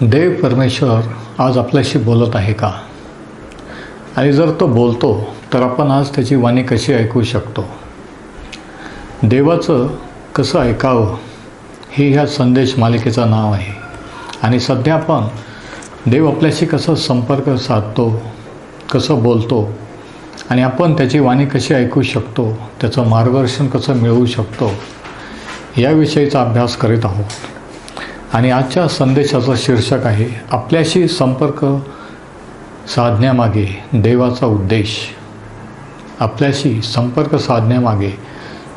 देव परमेश्वर आज आपल्याशी बोलत आहे का? आणि जर तो बोलतो तर आपण आज त्याची वाणी कशी ऐकू शकतो? देवाचं कसं ऐकावं हे ह्या संदेश मालिकेचं नाव आहे. आणि सध्या आपण देव आपल्याशी कसं संपर्क साधतो, कसं बोलतो आणि आपण त्याची वाणी कशी ऐकू शकतो, त्याचं मार्गदर्शन कसं मिळवू शकतो याविषयीचा अभ्यास करीत आहोत. आणि आजच्या संदेशाचं शीर्षक आहे आपल्याशी संपर्क साधण्यामागे देवाचा उद्देश. आपल्याशी संपर्क साधण्यामागे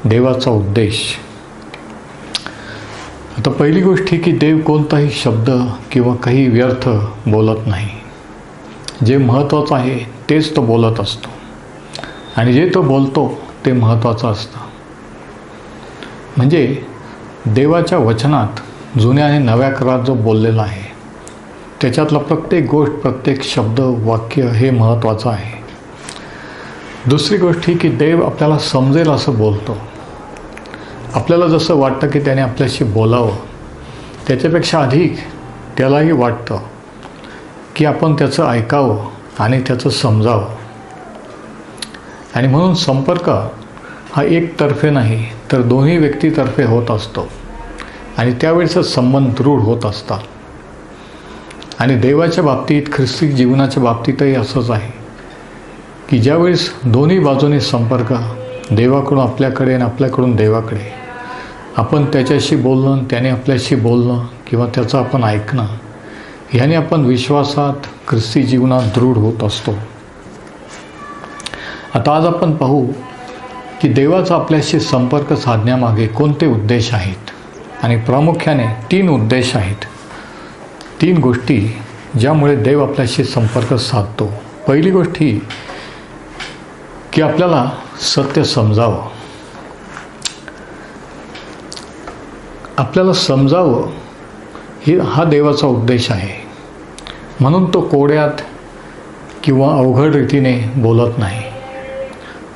देवाचा उद्देश. आता पहिली गोष्ट ही की देव कोणताही शब्द किंवा काही व्यर्थ बोलत नाही. जे महत्त्वाचं आहे तेच तो बोलत असतो आणि जे तो बोलतो ते महत्त्वाचं असतं. म्हणजे देवाच्या वचनात जुन्या आणि नव्या करारात जो बोललेला आहे त्याच्यातला प्रत्येक गोष्ट, प्रत्येक शब्द, वाक्य हे महत्त्वाचं आहे. दुसरी गोष्ट ही की देव आपल्याला समजेल असं बोलतो. आपल्याला जसं वाटतं की त्याने आपल्याशी बोलावं त्याच्यापेक्षा अधिक त्यालाही वाटतं की आपण त्याचं ऐकावं आणि त्याचं समजावं. आणि म्हणून संपर्क हा एकतर्फे नाही तर दोन्ही व्यक्तीतर्फे होत असतो आणि त्यावेळेचा संबंध दृढ होत असतात. आणि देवाच्या बाबतीत, ख्रिस्ती जीवनाच्या बाबतीतही असंच आहे की ज्यावेळेस दोन्ही बाजूने संपर्क, देवाकडून आपल्याकडे आणि आपल्याकडून देवाकडे, आपण त्याच्याशी बोलणं, त्याने आपल्याशी बोलणं किंवा त्याचं आपण ऐकणं, ह्याने आपण विश्वासात, ख्रिस्ती जीवनात दृढ होत असतो. आता आज आपण पाहू की देवाचा आपल्याशी संपर्क साधण्यामागे कोणते उद्देश आहेत. आणि प्रामुख्याने 3 उद्देश आहेत, 3 गोष्टी ज्यामुळे देव आपल्याशी संपर्क साधतो. पहिली गोष्ट ही की आपल्याला सत्य समजावं. आपल्याला समजावं हा देवाचा उद्देश आहे. म्हणून तो कोड्यात किंवा अवघड रीतीने बोलत नाही.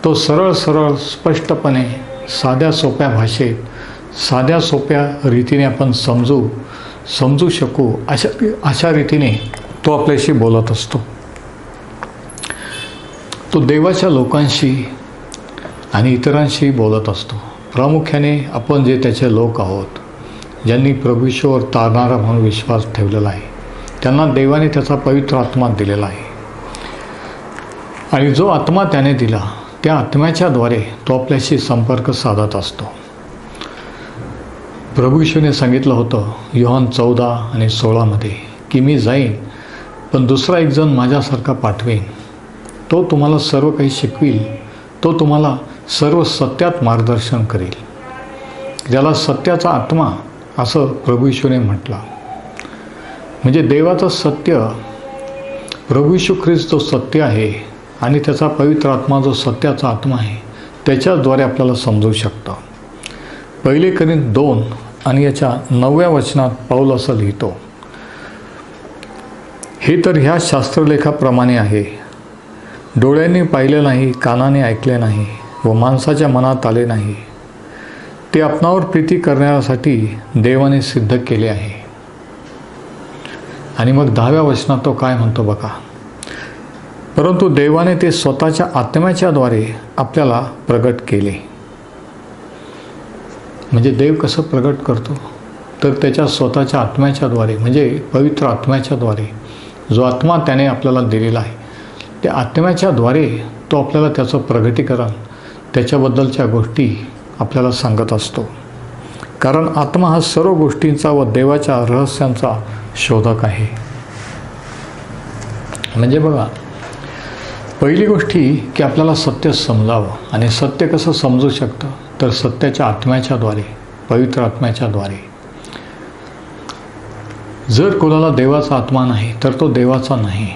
तो सरळ सरळ स्पष्टपणे साध्या सोप्या भाषेत, साध्या सोप्या रीतीने आपण समजू शकू अशा रीतीने तो आपल्याशी बोलत असतो. तो देवाच्या लोकांशी आणि इतरांशी बोलत असतो. प्रामुख्याने आपण जे त्याचे लोक आहोत, ज्यांनी प्रभू येशूवर तारणारा म्हणून विश्वास ठेवलेला आहे, त्यांना देवाने त्याचा पवित्र आत्मा दिलेला आहे. आणि जो आत्मा त्याने दिला त्या आत्म्याच्याद्वारे तो आपल्याशी संपर्क साधत असतो. प्रभू येशूने सांगितलं होतं योहान 14 आणि 16 मध्ये की मी जाईन पण दुसरा एक जण माझ्यासारखा पाठवेन, तो तुम्हाला सर्व काही शिकविल, तो तुम्हाला सर्व सत्यात मार्गदर्शन करेल. ज्याला सत्याचा आत्मा असं प्रभू येशूने म्हटलं. म्हणजे देवाचं सत्य, प्रभू येशू ख्रिस्त जो सत्य आहे आणि त्याचा पवित्र आत्मा जो सत्याचा आत्मा आहे त्याच्याद्वारे आपल्याला समजू शकतं. 1 कोरिंथ 2 आणि याच्या 9व्या वचनात पाऊल असं लिहितो, हे तर ह्या शास्त्रलेखाप्रमाणे आहे, डोळ्यांनी पाहिले नाही, कानाने ऐकले नाही व माणसाच्या मनात आले नाही, ते आपणावर प्रीती करण्यासाठी देवाने सिद्ध केले आहे. आणि मग 10व्या वचनात तो काय म्हणतो बघा, परंतु देवाने ते स्वतःच्या आत्म्याच्याद्वारे आपल्याला प्रगट केले. म्हणजे देव कसं प्रगट करतो तर त्याच्या स्वतःच्या आत्म्याच्याद्वारे, म्हणजे पवित्र आत्म्याच्याद्वारे, जो आत्मा त्याने आपल्याला दिलेला आहे त्या आत्म्याच्याद्वारे तो आपल्याला त्याचं प्रगटीकरण, त्याच्याबद्दलच्या गोष्टी आपल्याला सांगत असतो. कारण आत्मा हा सर्व गोष्टींचा व देवाच्या रहस्यांचा शोधक आहे. म्हणजे बघा, पहिली गोष्ट ही की आपल्याला सत्य समजावं. आणि सत्य कसं समजू शकतं तर सत्याच्या आत्म्याच्याद्वारे, पवित्र आत्म्याच्याद्वारे. जर कोणाला देवाचा आत्मा नाही तर तो देवाचा नाही.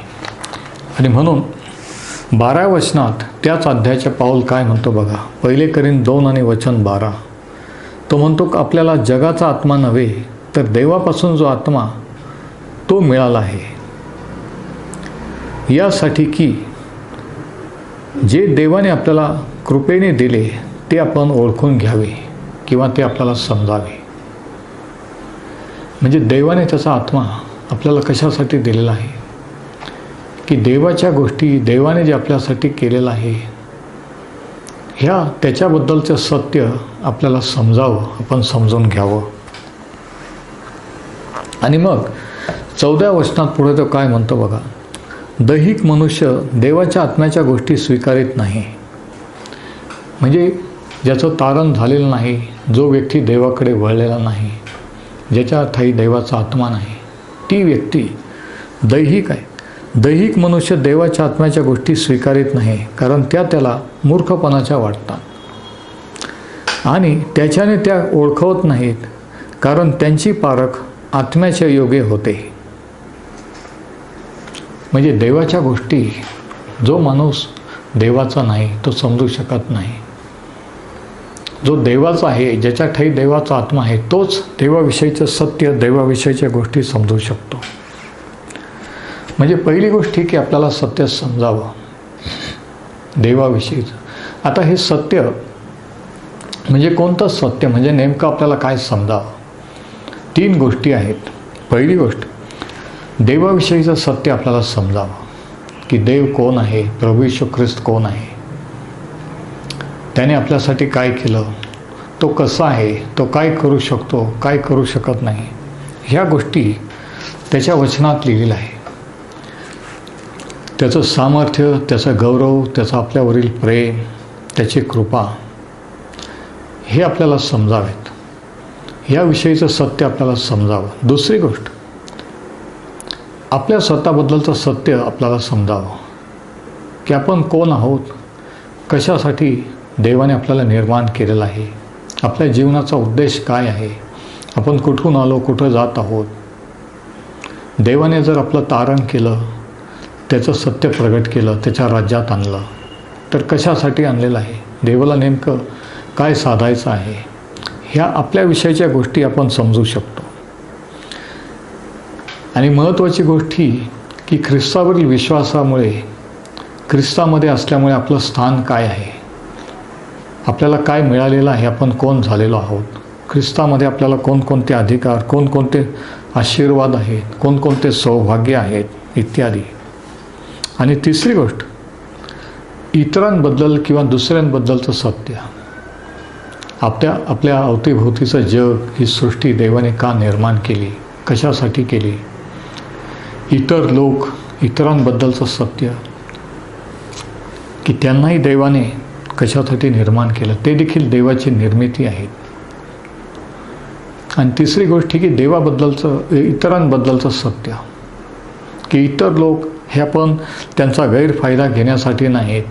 आणि म्हणून 12व्या वचनात त्याच अध्यायाचे पाऊल काय म्हणतो बघा, 1 कोरिंथ 2 आणि वचन 12, तो म्हणतो की आपल्याला जगाचा आत्मा नव्हे तर देवापासून जो आत्मा तो मिळाला आहे, यासाठी की जे देवाने आपल्याला कृपेने दिले ते आपण ओळखून घ्यावे किंवा ते आपल्याला समजावे. म्हणजे देवाने त्याचा आत्मा आपल्याला कशासाठी दिलेला आहे की देवाच्या गोष्टी, देवाने जे आपल्यासाठी केलेलं आहे ह्या त्याच्याबद्दलचं सत्य आपल्याला समजावं, आपण समजून घ्यावं. आणि मग 14व्या वचनात पुढे तो काय म्हणतो बघा, दैहिक मनुष्य देवाच्या आत्म्याच्या गोष्टी स्वीकारित नाही. म्हणजे ज्याचं तारण झालेलं नाही, जो व्यक्ती देवाकडे वळलेला नाही, ज्याच्या ठाई देवाचा आत्मा नाही, ती व्यक्ती दैहिक आहे. दैहिक मनुष्य देवाच्या आत्म्याच्या गोष्टी स्वीकारित नाही, कारण त्या त्याला मूर्खपणाच्या वाटतात आणि त्याच्याने त्या ओळखवत नाहीत, कारण त्यांची पारख आत्म्याच्या योगे होते. म्हणजे देवाच्या गोष्टी जो माणूस देवाचा नाही तो समजू शकत नाही. जो देवाचा आहे, ज्याच्या ठाई देवाचा आत्मा आहे, तोच देवाविषयीचं सत्य, देवाविषयीच्या गोष्टी समजू शकतो. म्हणजे पहिली गोष्ट ही की आपल्याला सत्य समजावं देवाविषयीचं. आता हे सत्य म्हणजे कोणतं सत्य, म्हणजे नेमकं आपल्याला काय समजावं? 3 गोष्टी आहेत. पहिली गोष्ट, देवाविषयीचं सत्य आपल्याला समजावं की देव कोण आहे, प्रभू येशू ख्रिस्त कोण आहे, त्याने आपल्यासाठी काय केलं, तो कसा आहे, तो काय करू शकतो, काय करू शकत नाही, ह्या गोष्टी त्याच्या वचनात लिहिलेल्या आहे. त्याचं सामर्थ्य, त्याचा गौरव, त्याचं आपल्यावरील प्रेम, त्याची कृपा, हे आपल्याला समजावेत. ह्याविषयीचं सत्य आपल्याला समजावं. दुसरी गोष्ट, आपल्या स्वतःबद्दलचं सत्य आपल्याला समजावं की आपण कोण आहोत, कशासाठी देवाने आपल्याला निर्माण केलेलं आहे, आपल्या जीवनाचा उद्देश काय आहे, आपण कुठून आलो, कुठं जात आहोत. देवाने जर आपलं तारण केलं, त्याचं सत्य प्रगट केलं, त्याच्या राज्यात आणलं, तर कशासाठी आणलेलं आहे, देवाला नेमकं काय साधायचं आहे, ह्या आपल्याविषयीच्या गोष्टी आपण समजू शकतो. आणि महत्त्वाची गोष्ट ही की ख्रिस्तावरील विश्वासामुळे, ख्रिस्तामध्ये असल्यामुळे आपलं स्थान काय आहे, आपल्याला काय मिळालेलं आहे, आपण कोण झालेलो आहोत, ख्रिस्तामध्ये आपल्याला कोणकोणते अधिकार, कोणकोणते आशीर्वाद आहेत, कोणकोणते सौभाग्य आहेत इत्यादी. आणि तिसरी गोष्ट, इतरांबद्दल किंवा दुसऱ्यांबद्दलचं सत्य. आपल्या अवतीभोवतीचं जग, ही सृष्टी देवाने का निर्माण केली, कशासाठी केली, इतर लोक, इतरांबद्दलचं सत्य की त्यांनाही देवाने कशासाठी निर्माण केलं, ते देखील देवाची निर्मिती आहे. आणि तिसरी गोष्ट की देवाबद्दलचं, इतरांबद्दलचं सत्य की इतर लोक हे आपण त्यांचा गैरफायदा घेण्यासाठी नाहीत,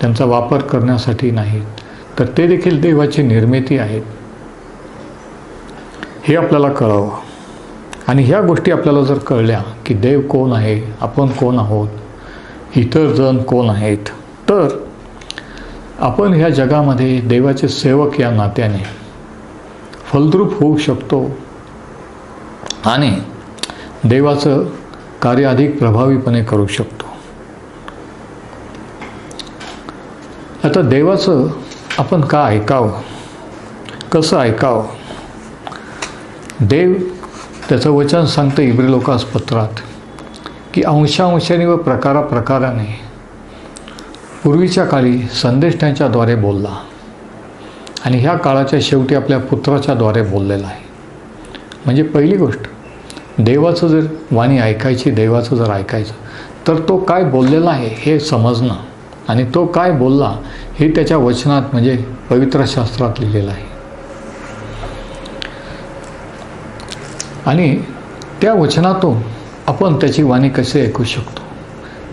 त्यांचा वापर करण्यासाठी नाहीत, तर ते देखील देवाची निर्मिती आहेत, हे आपल्याला कळावं. आणि ह्या गोष्टी आपल्याला जर कळल्या की देव कोण आहे, आपण कोण आहोत, इतर जण कोण आहेत, तर आपण ह्या जगामध्ये देवाचे सेवक या नात्याने फलद्रूप होऊ शकतो आणि देवाचं कार्य अधिक प्रभावीपणे करू शकतो. आता देवाचं आपण का ऐकावं, कसं ऐकावं? देव त्याचं वचन सांगतं इब्री लोकास पत्रात की अंशांशाने व प्रकाराप्रकाराने पूर्वीच्या काळी संदेष्टांच्याद्वारे बोलला आणि ह्या काळाच्या शेवटी आपल्या पुत्राच्याद्वारे बोललेला आहे. म्हणजे पहिली गोष्ट, देवाचं जर वाणी ऐकायची, देवाचं जर ऐकायचं, तर तो काय बोललेला आहे हे समजणं, आणि तो काय बोलला हे त्याच्या वचनात म्हणजे पवित्र शास्त्रात लिहिलेलं आहे. आणि त्या वचनातून आपण त्याची वाणी कशी ऐकू शकतो,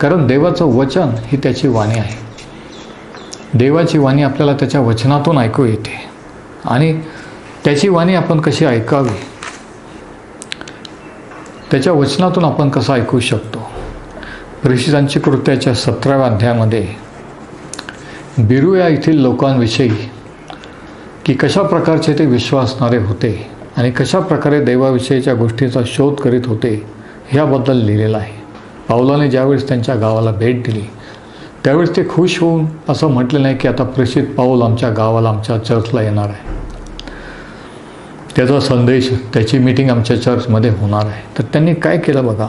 कारण देवाचं वचन ही त्याची वाणी आहे. देवाची वाणी आपल्याला त्याच्या वचनातून ऐकू येते आणि त्याची वाणी आपण कशी ऐकावी, त्याच्या वचनातून आपण कसं ऐकू शकतो. प्रेषितांची कृत्याच्या 17व्या अध्यायामध्ये बिरुया येथील लोकांविषयी की कशा प्रकारचे ते विश्वासणारे होते आणि कशा प्रकारे देवाविषयीच्या गोष्टींचा शोध करीत होते ह्याबद्दल लिहिलेलं आहे. पाऊलाने ज्यावेळेस त्यांच्या गावाला भेट दिली त्यावेळेस ते खुश होऊन असं म्हटलं नाही की आता प्रेषित पाऊल आमच्या गावाला, आमच्या चर्चला येणार आहे. त्याचा संदेश, त्याची मीटिंग आमच्या चर्चमध्ये होणार आहे. तर त्यांनी काय केलं बघा.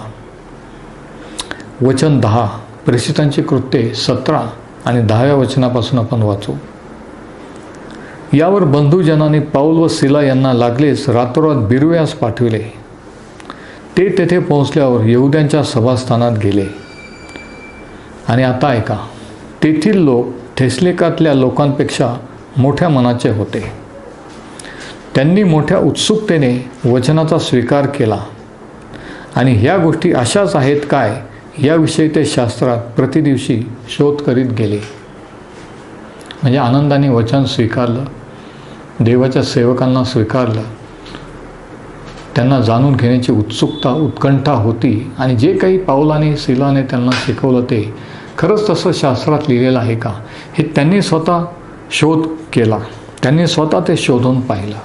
वचन 10, प्रेषितांची कृत्ये 17 आणि 10व्या वचनापासून आपण वाचू. यावर बंधुजनांनी पाऊल व सिला यांना लागलेच रातोरात बिरव्यास पाठविले. ते तेथे पोहोचल्यावर यहुद्यांच्या सभास्थानात गेले. आणि आता ऐका, तेथील लोक थेसलिकातल्या लोकांपेक्षा मोठ्या मनाचे होते. त्यांनी मोठ्या उत्सुकतेने वचनाचा स्वीकार केला आणि ह्या गोष्टी अशाच आहेत काय याविषयी ते शास्त्रात प्रतिदिवशी शोध करीत गेले. म्हणजे आनंदाने वचन स्वीकारलं, देवाच्या सेवकांना स्वीकारलं, त्यांना जाणून घेण्याची उत्सुकता, उत्कंठा होती. आणि जे काही पाऊलाने सिलाने त्यांना शिकवलं ते खरंच तसं शास्त्रात लिहिलेलं आहे का हे त्यांनी स्वतः शोध केला, त्यांनी स्वतः ते शोधून पाहिलं.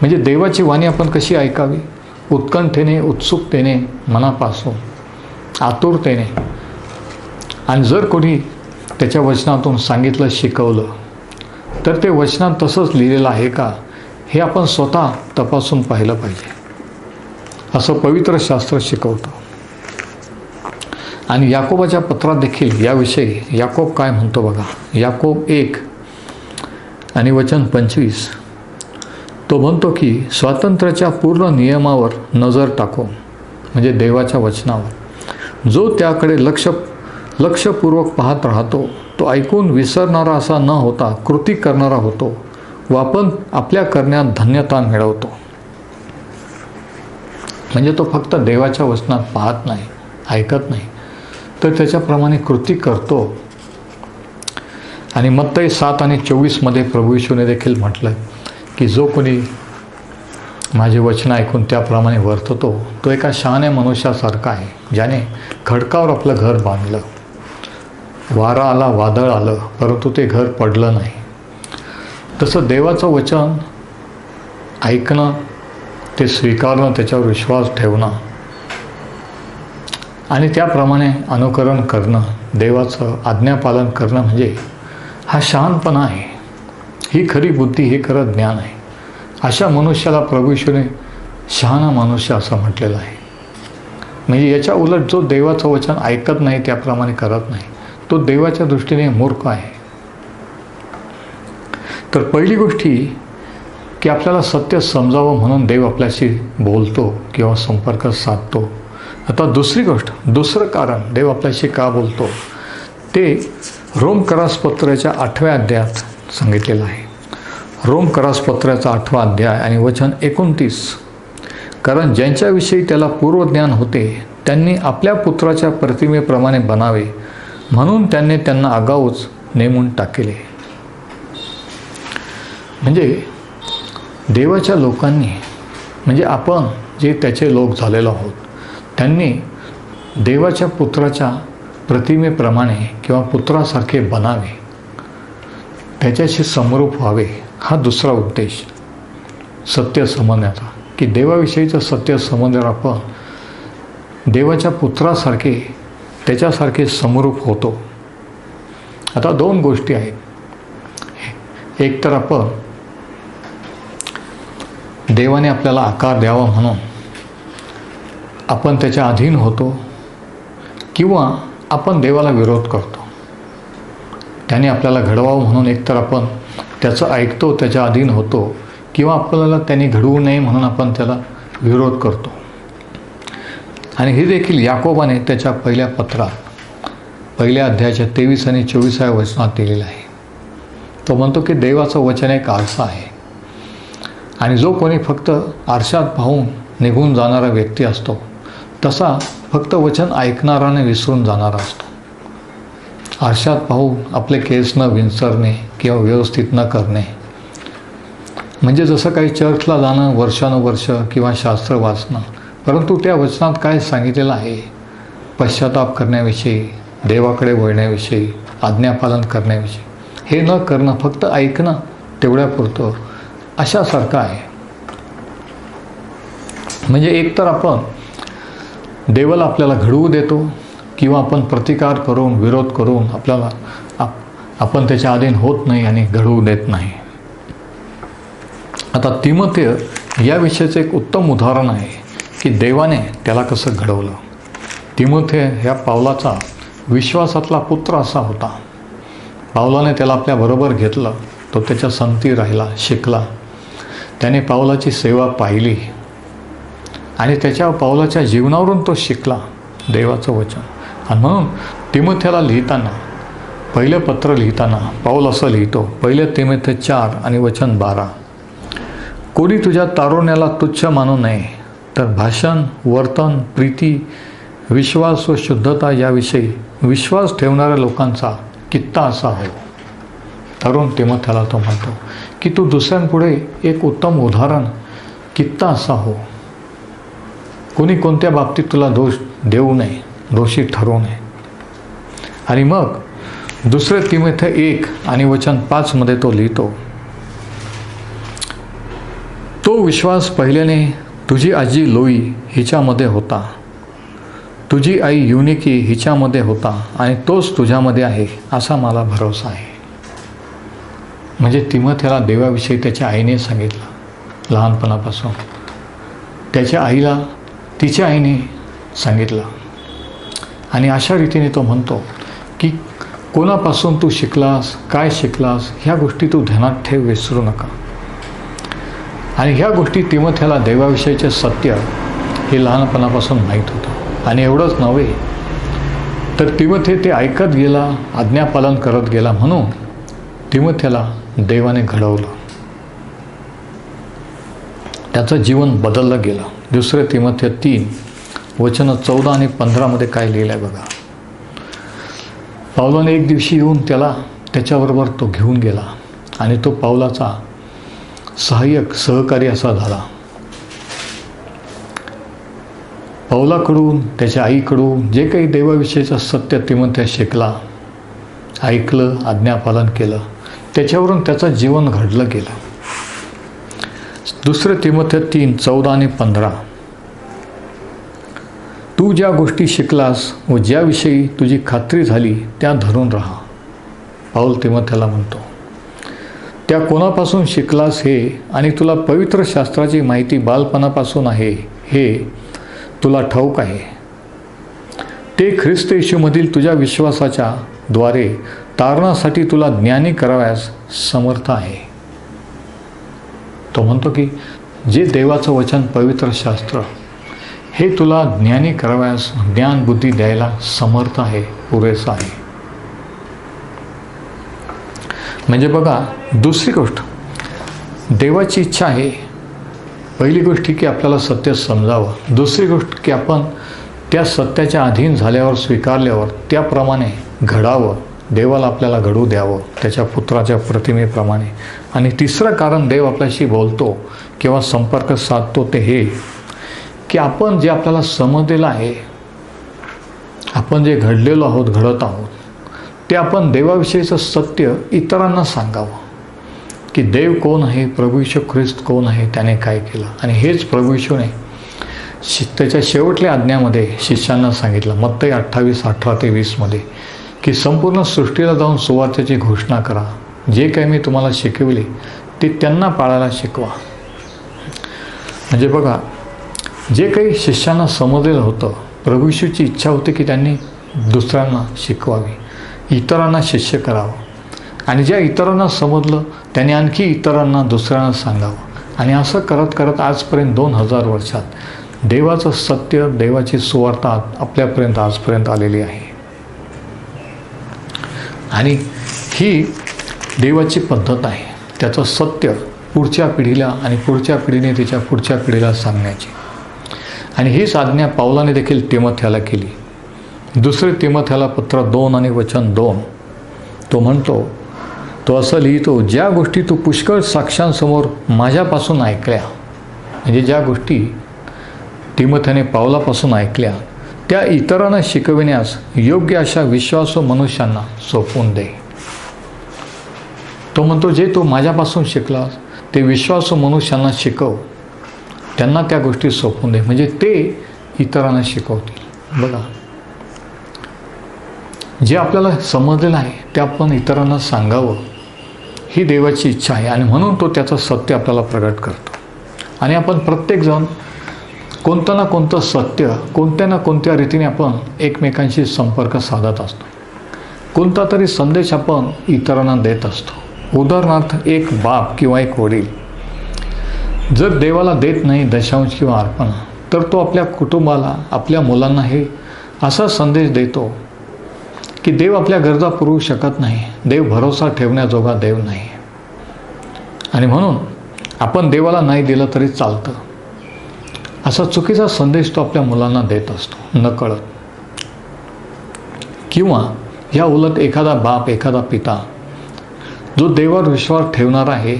म्हणजे देवाची वाणी आपण कशी ऐकावी? उत्कंठेने, उत्सुकतेने, मनापासून, आतुरतेने. आणि जर कोणी त्याच्या वचनातून सांगितलं, शिकवलं, तर ते वचनात तसंच लिहिलेलं आहे का हे आपण स्वतः तपासून पाहिलं पाहिजे. असं पवित्र शास्त्र शिकवतं. आणि याकोबाच्या पत्रात देखील याविषयी याकोब काय म्हणतो बघा. याकोब 1 आणि वचन 25. तो म्हणतो की स्वातंत्र्याच्या पूर्ण नियमावर नजर टाकून, म्हणजे देवाच्या वचनावर, जो त्याकडे लक्षपूर्वक पाहत राहतो तो ऐकून विसरणारा असा न होता कृती करणारा होतो व आपण आपल्या करण्यात धन्यता मिळवतो. म्हणजे तो फक्त देवाच्या वचनात पाहत नाही, ऐकत नाही, तर त्याच्याप्रमाणे कृती करतो. आणि मत्तई 7 आणि 24 प्रभू येशूने देखील म्हटलं की जो कोणी माझे वचन ऐकून त्याप्रमाणे वर्ततो तो एका शहाण्या मनुष्यासारखा आहे, ज्याने खडकावर आपलं घर बांधलं. वारा आला, वादळ आलं, परंतु ते घर पडलं नाही. तसं देवाचं वचन ऐकणं, ते स्वीकारणं, त्याच्यावर विश्वास ठेवणं आणि त्याप्रमाणे अनुकरण करणं, देवाचं आज्ञापालन करणं म्हणजे हा शहाणपणा आहे. ही खरी बुद्धी, हे खरं ज्ञान आहे. अशा मनुष्याला प्रभू येशूने शहाणा मनुष्य असं म्हटलेलं आहे. म्हणजे याच्या उलट जो देवाचं वचन ऐकत नाही, त्याप्रमाणे करत नाही, तो देवाच्या दृष्टीने मूर्ख आहे. तर पहिली गोष्टी की आपल्याला सत्य समजावं म्हणून देव आपल्याशी बोलतो किंवा संपर्क साधतो. आता दुसरी गोष्ट, दुसरं कारण देव आपल्याशी का बोलतो ते रोमकरासपत्राच्या 8व्या अध्यायात सांगितलेलं आहे. रोमकरासपत्राचा 8वा अध्याय आणि वचन 29. कारण ज्यांच्याविषयी त्याला पूर्वज्ञान होते त्यांनी आपल्या पुत्राच्या प्रतिमेप्रमाणे बनावे म्हणून त्यांना आगाऊच नेमून टाकले. म्हणजे देवाच्या लोकांनी, म्हणजे आपण जे त्याचे लोक झालेलो आहोत, त्यांनी देवाच्या पुत्राच्या प्रतिमेप्रमाणे किंवा पुत्रासारखे बनावे, त्याच्याशी समरूप व्हावे. हा दुसरा उद्देश सत्य समजण्याचा, की देवाविषयीचं सत्य समजल्यावर आपण देवाच्या पुत्रासारखे, त्याच्यासारखे समरूप होतो. आता दोन गोष्टी आहेत. एक तर आपण देवाने आपल्याला आकार द्यावा म्हणून आपण त्याच्या अधीन होतो, किंवा आपण देवाला विरोध करतो. त्याने आपल्याला घडवावं म्हणून एकतर आपण त्याचं ऐकतो, त्याच्या अधीन होतो, किंवा आपल्याला त्याने घडवू नये म्हणून आपण त्याला विरोध करतो. आणि हे देखील याकोबाने त्याच्या पहिल्या पत्रात 1 अध्यायाच्या 23 आणि 24व्या वचनात दिलेलं आहे. तो म्हणतो की देवाचं वचन एक आरसा आहे आणि जो कोणी फक्त आरशात पाहून निघून जाणारा व्यक्ती असतो तसा फक्त वचन ऐकणाराने विसरून जाणारा असतो. आरशात पाहून आपले केस न विंचरणे किंवा व्यवस्थित न करणे, म्हणजे जसं काही चर्चला जाणं वर्षानुवर्ष किंवा शास्त्र वाचणं, परंतु त्या वचनात काय सांगितलेलं आहे पश्चाताप करण्याविषयी, देवाकडे वळण्याविषयी, आज्ञापालन करण्याविषयी, हे न करणं, फक्त ऐकणं तेवढ्यापुरतं अशासारखं आहे. म्हणजे एकतर आपण देवाला आपल्याला घडवू देतो, किंवा आपण प्रतिकार करून, विरोध करून आपण त्याच्या अधीन होत नाही आणि घडवू देत नाही. आता तिमोथेय याविषयीचं एक उत्तम उदाहरण आहे की देवाने त्याला कसं घडवलं. तिमोथेय ह्या पावलाचा विश्वासातला पुत्र असा होता. पावलाने त्याला आपल्याबरोबर घेतलं. तो त्याच्या संगती राहिला, शिकला. त्याने पावलाची सेवा पाहिली आणि त्याच्या पावलाच्या जीवनावरून तो शिकला देवाचं वचन. आणि म्हणून तिमोथेला लिहिताना, पहिलं पत्र लिहिताना पाऊल असं लिहितो, 1 तिमोथेय 4 आणि वचन 12, कोणी तुझ्या तारुण्याला तुच्छ मानू नये, तर भाषण, वर्तन, प्रीती, विश्वास व शुद्धता याविषयी विश्वास ठेवणाऱ्या लोकांचा कित्ता असा हो. तरुण तिमोथेला तो म्हणतो की तू दुसऱ्यांपुढे एक उत्तम उदाहरण, कित्ता असा हो. कोणी कोणत्या बाबतीत तुला दोष देऊ नये, दोषी ठरवू नये. आणि मग 2 तिमोथेय 1 आणि वचन 5 मध्ये तो लिहितो, तो विश्वास पहिल्याने तुझी आजी लोई हिच्यामध्ये होता, तुझी आई युनिकी हिच्यामध्ये होता आणि तोच तुझ्यामध्ये आहे असा मला भरोसा आहे. म्हणजे तिमोथेला देवाविषयी त्याच्या आईने सांगितलं लहानपणापासून. त्याच्या आईला तिच्या आईने सांगितलं. आणि अशा रीतीने तो म्हणतो की कोणापासून तू शिकलास, काय शिकलास, ह्या गोष्टी तू ध्यानात ठेव, विसरू नका. आणि ह्या गोष्टी तिमोथेला देवाविषयीचे सत्य हे लहानपणापासून माहीत होतं. आणि एवढंच नव्हे तर तिमोथेय ते ऐकत गेला, आज्ञापालन करत गेला. म्हणून तिमोथेला देवाने घडवलं, त्याचं जीवन बदललं गेलं. 2 तिमोथेय 3 वचन 14 आणि 15 मध्ये काय लिहिलं आहे बघा. पावलाने एक दिवशी येऊन त्याच्याबरोबर तो घेऊन गेला आणि तो पावलाचा सहाय्यक, सहकारी असा झाला. पावलाकडून, त्याच्या आईकडून जे काही देवाविषयीचं सत्य तिमोथेय शिकला, ऐकलं, आज्ञापालन केलं, त्याच्यावरून त्याचं जीवन घडलं गेलं. 2 तिमोथेय 3 14 आणि 15, तू ज्या गोष्टी शिकलास व ज्याविषयी तुझी खात्री झाली त्या धरून राहा. पाऊल तिमोथेला म्हणतो, त्या कोणापासून शिकलास हे आणि तुला पवित्र शास्त्राची माहिती बालपणापासून आहे हे तुला ठाऊक आहे. ते ख्रिस्त येशूमधील तुझ्या विश्वासाच्या द्वारे तारणासाठी तुला ज्ञानी करावयास समर्थ आहे. तो म्हणतो की जे देवाचं वचन, पवित्र शास्त्र, हे तुला ज्ञानी करावयास, ज्ञान बुद्धी द्यायला समर्थ आहे, पुरेसं आहे. म्हणजे बघा, दुसरी गोष्ट देवाची इच्छा आहे. पहिली गोष्ट की आपल्याला सत्य समजावं. दुसरी गोष्ट की आपण त्या सत्याच्या अधीन झाल्यावर, स्वीकारल्यावर त्याप्रमाणे घडावं. देवाला आपल्याला घडू द्यावं त्याच्या पुत्राच्या प्रतिमेप्रमाणे. आणि तिसरं कारण देव आपल्याशी बोलतो किंवा संपर्क साधतो ते हे की आपण जे आपल्याला समजलेलं आहे, आपण जे घडलेलो आहोत, घडत आहोत, ते आपण देवाविषयीचं सत्य इतरांना सांगावं की देव कोण आहे, प्रभू येशू ख्रिस्त कोण आहे, त्याने काय केलं. आणि हेच प्रभू येशूने त्याच्या शेवटल्या आज्ञामध्ये शिष्यांना सांगितलं, मत्ती 28:18-20 मध्ये, की संपूर्ण सृष्टीला जाऊन सुवार्तेची घोषणा करा. जे काही मी तुम्हाला शिकविले ते त्यांना पाळायला शिकवा. म्हणजे बघा, जे काही शिष्यांना समजलेलं होतं, प्रभू येशूची इच्छा होती की त्यांनी दुसऱ्यांना शिकवावे, इतरांना शिष्य करावं. आणि ज्या इतरांना समजलं त्यांनी आणखी इतरांना, दुसऱ्यांना सांगावं. आणि असं करत करत आजपर्यंत 2000 वर्षात देवाचं सत्य, देवाची सुवार्ता आपल्यापर्यंत आजपर्यंत आलेली आहे. आणि ही देवाची पद्धत आहे, त्याचं सत्य पुढच्या पिढीला आणि पुढच्या पिढीने तिच्या पुढच्या पिढीला सांगण्याची. आणि हीच आज्ञा पावलाने देखील तिमोथेला केली. 2 तिमोथेला पत्र 2 आणि वचन 2 तो म्हणतो, तो असं लिहितो, ज्या गोष्टी तू पुष्कळ साक्षांसमोर माझ्यापासून ऐकल्या, म्हणजे ज्या गोष्टी तिमोथेने पावलापासून ऐकल्या त्या इतरांना शिकविण्यास योग्य अशा विश्वासू मनुष्यांना सोपवून दे. तो म्हणतो, जे तू माझ्यापासून शिकलास ते विश्वासू मनुष्यांना शिकव, त्यांना त्या गोष्टी सोपवून दे, म्हणजे ते इतरांना शिकवतील. बघा, जे आपल्याला समजलेलं आहे ते आपण इतरांना सांगावं, ही देवाची इच्छा आहे आणि म्हणून तो त्याचं सत्य आपल्याला प्रगट करतो. आणि आपण प्रत्येकजण कोणतं ना कोणतं सत्य कोणत्या ना कोणत्या रीतीने आपण एकमेकांशी संपर्क साधत असतो. कोणता तरी संदेश आपण इतरांना देत असतो. उदाहरणार्थ एक बाप किंवा एक वडील जर देवाला देत नाही दशांश किंवा अर्पण, तर तो आपल्या कुटुंबाला आपल्या मुलांना हे असा संदेश देतो की देव आपल्या गरजा पुरवू शकत नाही, देव भरोसा ठेवण्याजोगा देव नाही आणि म्हणून आपण देवाला नाही दिलं तरी चालतं, असा चुकीचा संदेश तो आपल्या मुलांना देत असतो नकळत. किंवा या उलट एखादा बाप एखादा पिता जो देवावर विश्वास ठेवणार आहे,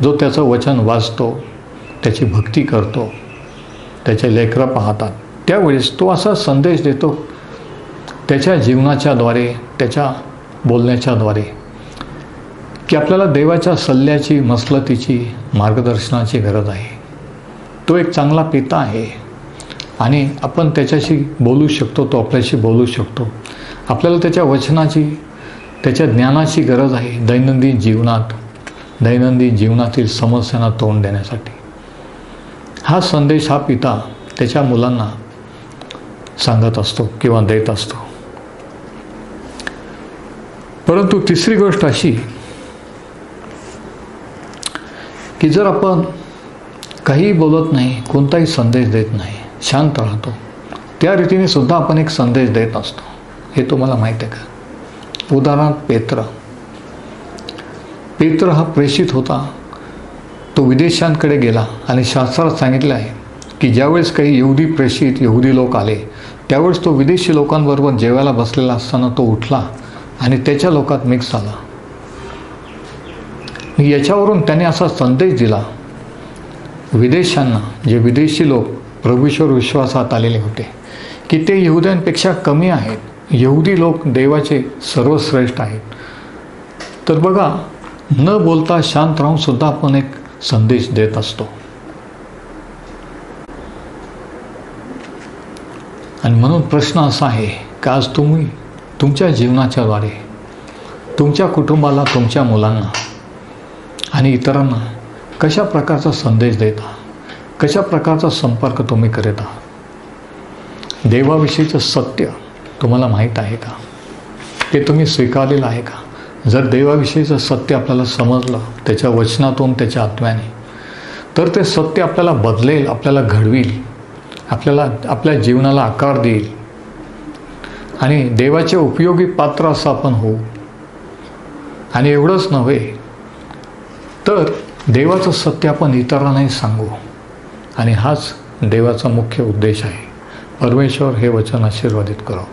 जो त्याचं वचन वाचतो, त्याची भक्ती करतो, त्याचे लेकरं पाहतात, त्यावेळेस तो असा संदेश देतो त्याच्या जीवनाच्याद्वारे त्याच्या बोलण्याच्याद्वारे की आपल्याला देवाच्या सल्ल्याची मसलतीची मार्गदर्शनाची गरज आहे. तो एक चांगला पिता आहे आणि आपण त्याच्याशी बोलू शकतो, तो आपल्याशी बोलू शकतो. आपल्याला त्याच्या वचनाची त्याच्या ज्ञानाची गरज आहे दैनंदिन जीवनातील समस्यांना तोंड देण्यासाठी. हा संदेश हा पिता त्याच्या मुलांना सांगत असतो किंवा देत असतो. परंतु तिसरी गोष्ट अशी की जर आपण काही बोलत नाही, कोणताही संदेश देत नाही, शांत राहतो, त्या रीतीने सुद्धा आपण एक संदेश देत असतो. हे तुम्हाला माहीत आहे का? उदाहरणार्थ पेत्र हा प्रेषित होता. तो विदेशांकडे गेला आणि शास्त्रात सांगितलं आहे की ज्यावेळेस काही यहुदी लोक आले त्यावेळेस तो विदेशी लोकांबरोबर जेवायला बसलेला असताना तो उठला आणि त्याच्या लोकात मिक्स झाला. याच्यावरून त्याने असा संदेश दिला विदेशांना, जे विदेशी लोक प्रभूश्वर विश्वासात आलेले होते, की ते यहुद्यांपेक्षा कमी आहेत, यहुदी लोक देवाचे सर्वश्रेष्ठ आहेत. तर बघा, न बोलता शांत राहून सुद्धा आपण एक संदेश देत असतो. आणि म्हणून प्रश्न असा आहे की आज तुम्ही तुमच्या जीवनाच्याद्वारे तुमच्या कुटुंबाला, तुमच्या मुलांना आणि इतरांना कशा प्रकारचा संदेश देता, कशा प्रकारचा संपर्क तुम्ही करीत आहात? देवाविषयीचं सत्य तुम्हाला माहीत आहे का? ते तुम्ही स्वीकारलेलं आहे का? जर देवाविषयीचं सत्य आपल्याला समजलं त्याच्या वचनातून, त्याच्या आत्म्याने, तर ते सत्य आपल्याला बदलेल, आपल्याला घडवील, आपल्याला आपल्या जीवनाला आकार देईल आणि देवाचे उपयोगी पात्र असं आपण होऊ. आणि एवढंच नव्हे तर देवाचं सत्य आपण इतरांनाही सांगू. आणि हाच देवाचा मुख्य उद्देश आहे. परमेश्वर हे वचन आशीर्वादित करो.